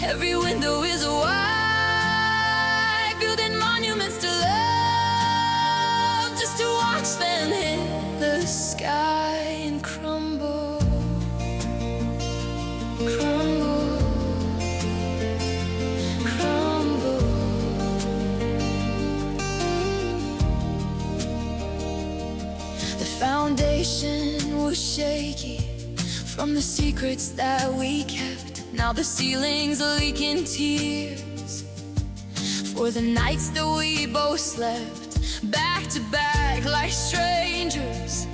every window is a why, building monuments to love just to watch them hit the sky and crumble, crumble, crumble. The foundation was shaky from the secrets that we kept. Now the ceiling's leaking tears for the nights that we both slept back to back like strangers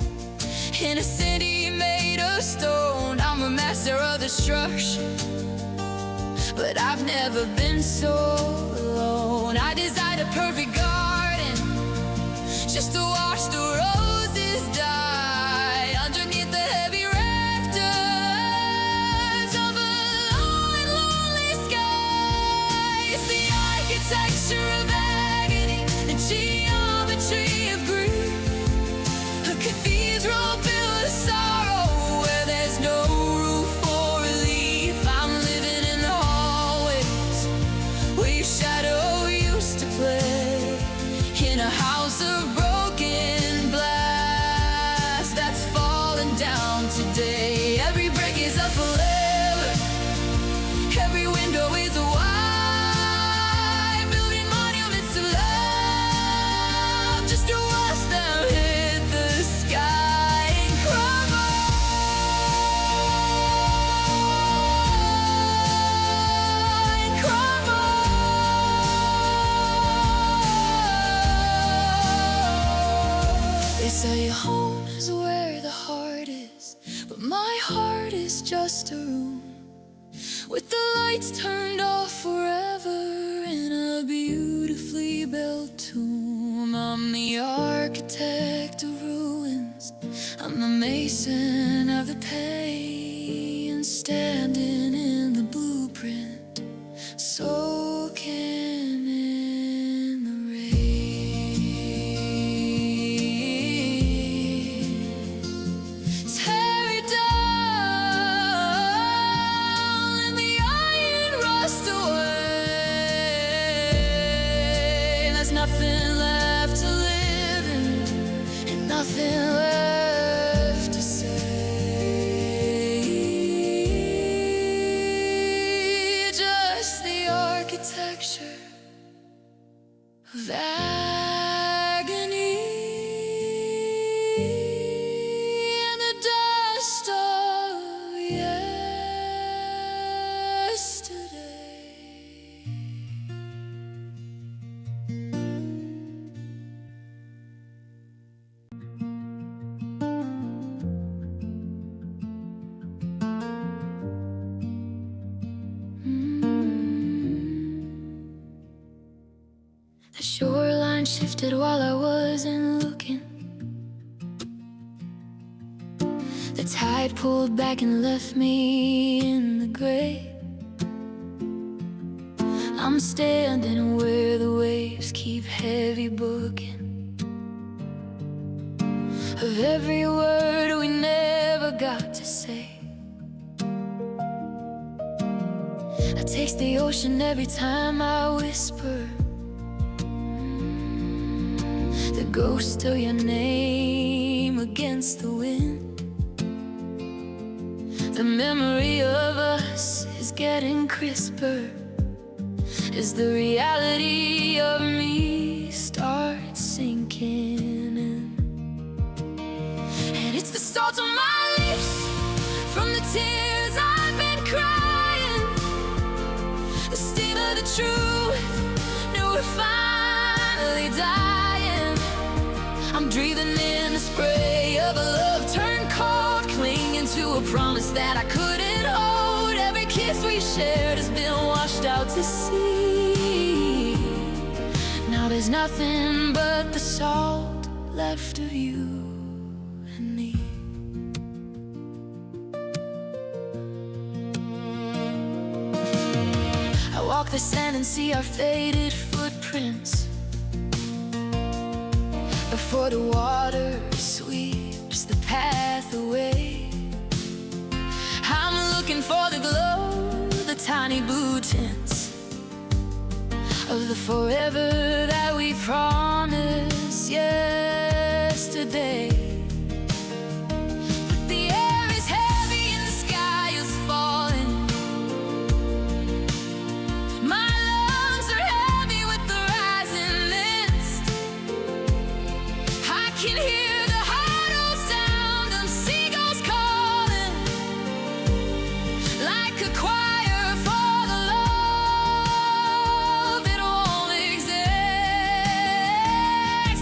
in a city made of stone. I'm a master of destruction, but I've never been so alone. I designed a perfect garden just to watch the roses die underneath the heavy rafters of a low and lonely sky. It's the architecture of agony, the geometry of grief, a cathedral built of sorrow where there's no room for relief. I'm living in the hallways where your shadow used to play, in a house of broken glass that's fallen down today. Every brick is a forever, every window is a why, building monuments to love just to watch them hit the sky and crumble, and crumble. They say home is where the heart is, but my heart is just a room with the lights turned off forever in a beautifully built tomb. I'm the architect of ruins, I'm the mason of the pain, standing in the blueprint, soaking in the rain. Tear it down and the iron rust away. There's nothing left to live in and nothing left to say. Just the architecture of agony and the dust of shifted while I wasn't looking. The tide pulled back and left me in the gray. I'm standing where the waves keep heavy booking of every word we never got to say. I taste the ocean every time I whisper the ghost of your name against the wind. The memory of us is getting crisper as the reality of me starts sinking in. And it's the salt on my lips from the tears I've been crying, the sting of the truth, no, we're finally dying. I'm breathing in the spray of a love turned cold, clinging to a promise that I couldn't hold. Every kiss we shared has been washed out to sea. Now there's nothing but the salt left of you and me. I walk the sand and see our faded footprints before the water sweeps the path away. I'm looking for the glow, the tiny blue tints of the forever that we promised yesterday. But the air is heavy and the sky is falling. My lungs are heavy with the rising mist. I can hear the hollow sound of seagulls calling, like a choir for the love it won't exist.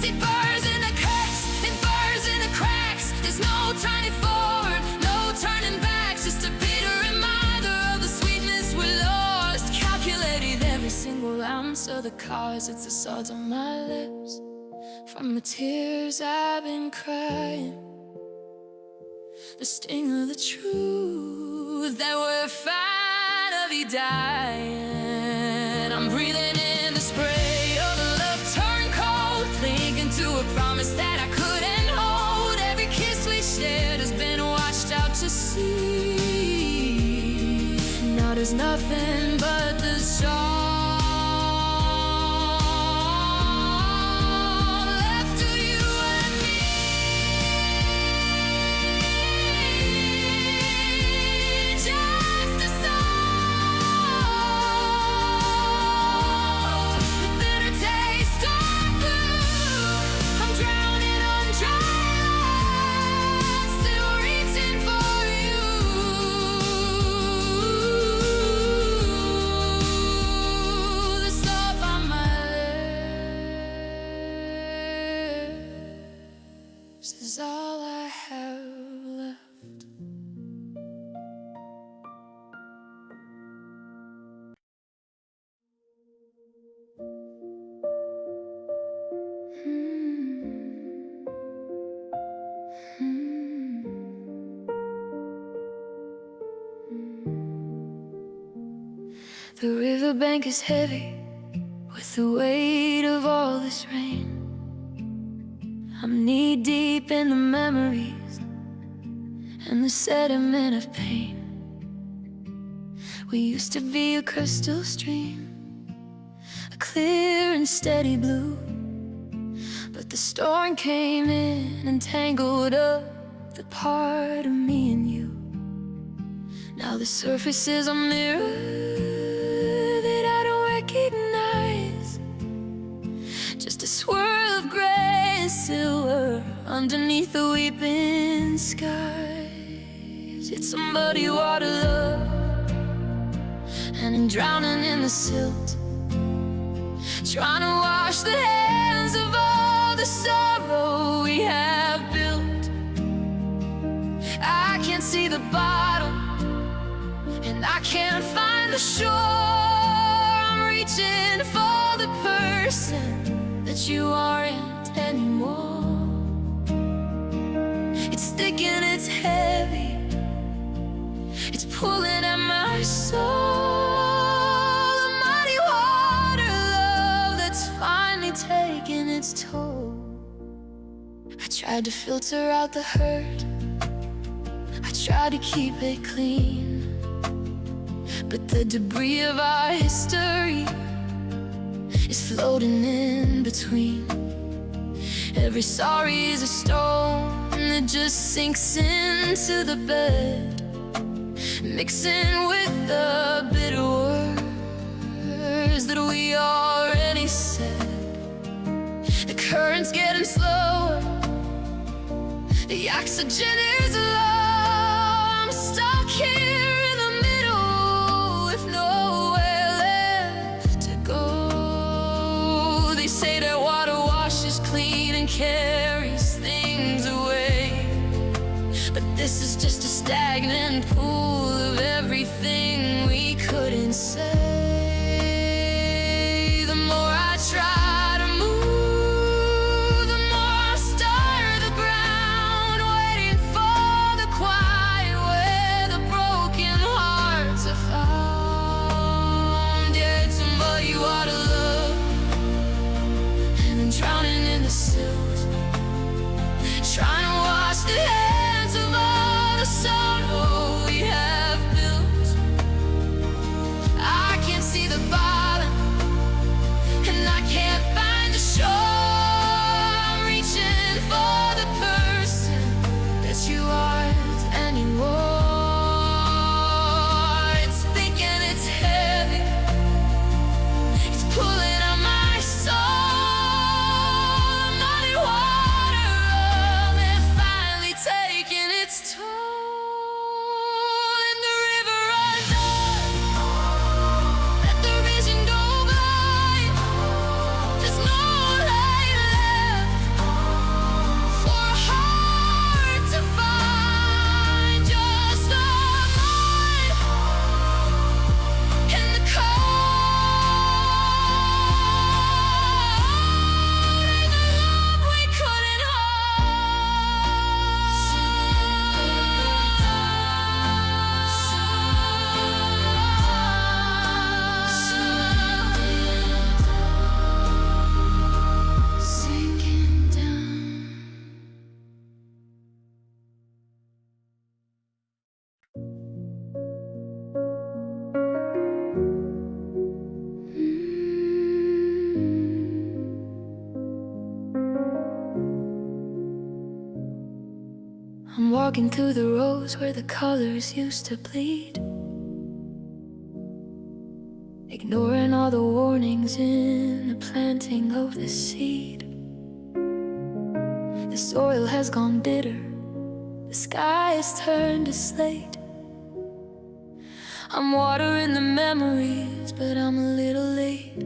It burns in the cracks, it burns in the cracks. There's no turning forward, no turning back. Just a bitter reminder of the sweetness we lost. Calculated every single ounce of the cost. It's the salt on my lips from the tears I've been crying, the sting of the truth that we're finally dying. I'm breathing in the spray of a love turned cold, clinging to a promise that I couldn't hold. Every kiss we shared has been washed out to sea. Now there's nothing but the salt left of you and me. Just a salt, the bitter taste of blue. I'm drowning on dry land, still reaching for you. The salt on my lips is all I have left. The riverbank is heavy with the weight of all this rain. I'm knee deep in the memories and the sediment of pain. We used to be a crystal stream, a clear and steady blue, but the storm came in and tangled up the part of me and you. Now the surface is a mirror that I don't recognize, just a swirl of gray and silver underneath the weeping skies. It's some muddy water, love, and I'm drowning in the silt, trying to wash the hands of all the sorrow we have built. I can't see the bottom, and I can't find the shore. I'm reaching for the person that that you aren't anymore. It's thick and it's heavy, it's pulling at my soul. A muddy water love that's finally taking its toll. I tried to filter out the hurt, I tried to keep it clean, but the debris of our history is floating in between. Every sorry is a stone that just sinks into the bed, mixing with the bitter words that we already said. The current's getting slower, the oxygen is low. I'm stuck here in the middle with nowhere left to go. They say that water washes clean and carries things away, but this is just a stagnant pool of everything we couldn't say. The more I try to move, the more I stir the ground, waiting for the quiet where the broken hearts are found. Yeah, it's a muddy water love, and I'm drowning in the silt, trying to wash the hands of all the sorrow we have built. I can't see the bottom, and I can't find the shore. I'm reaching for the person that you aren't anymore. It's thick and it's heavy, it's pulling on my soul. A muddy water that finally taking its toll. In the river undone, let the vision go blind. There's no light left for a heart to find. Just a mind in the cold, and the love we couldn't hold. Sinking down. I'm walking through the rows where the colors used to bleed, ignoring all the warnings in the planting of the seed. The soil has gone bitter, the sky has turned to slate. I'm watering the memories, but I'm a little late.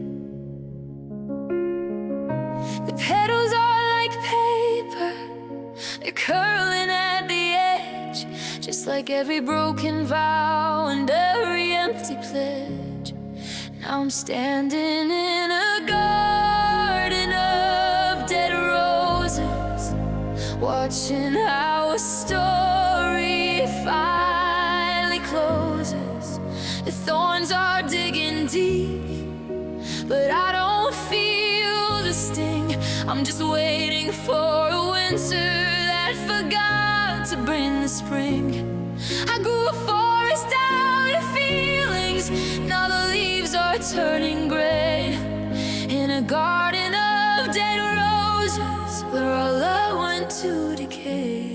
The petals are like paper, they're curling at the edge, just like every broken vow and every empty pledge. Now I'm standing in a garden of dead roses, watching how a story finally closes. The thorns are digging deep, but I don't feel the sting. I'm just waiting for a winter that forgot to bring the spring. I grew a forest out of feelings, now the leaves are turning gray. In a garden of dead roses, where our love went to decay.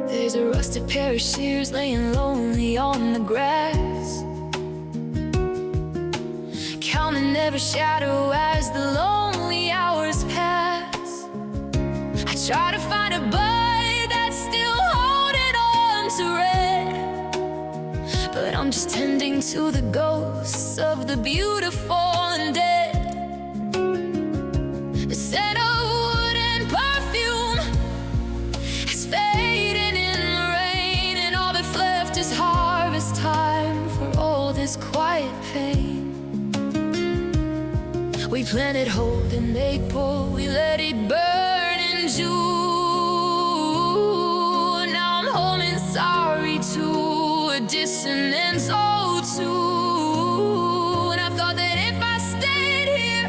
There's a rusted pair of shears laying lonely on the grass, counting every shadow as the lonely hours pass. I try to find a bud that's still holding on to red, but I'm just tending to the ghosts of the beautiful and dead. The scent of wood and perfume is fading in the rain, and all that's left is heart. planted hope in April, we let it burn in June. Now I'm home and sorry to a dissonance oh too. And I thought that if I stayed here,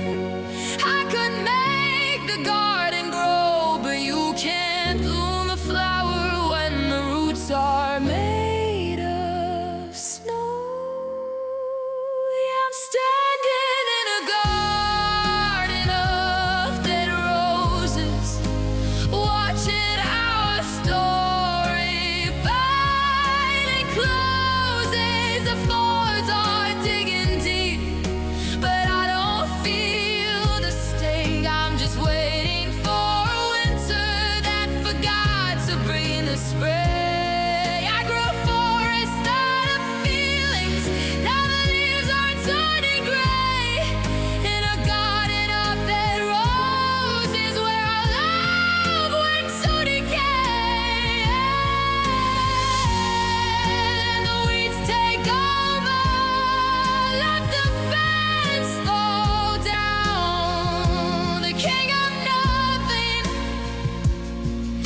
I could make the garden grow. But you can't bloom a flower when the roots are made of snow. Yeah, I'm standing in a garden of dead roses, watching our story finally closes. The thorns are digging deep, but I don't feel the sting. I'm just waiting for a winter that forgot to bring the spring. I grew a forest out of feelings, now the leaves are turning gray. In a garden of dead roses, where our love went to decay. And the weeds take over, let the fence fall down. The king of nothing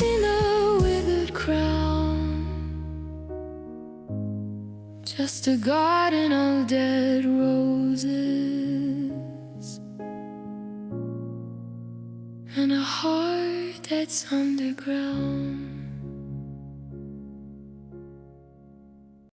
in a withered crown. Just a garden of dead roses and a heart that's underground.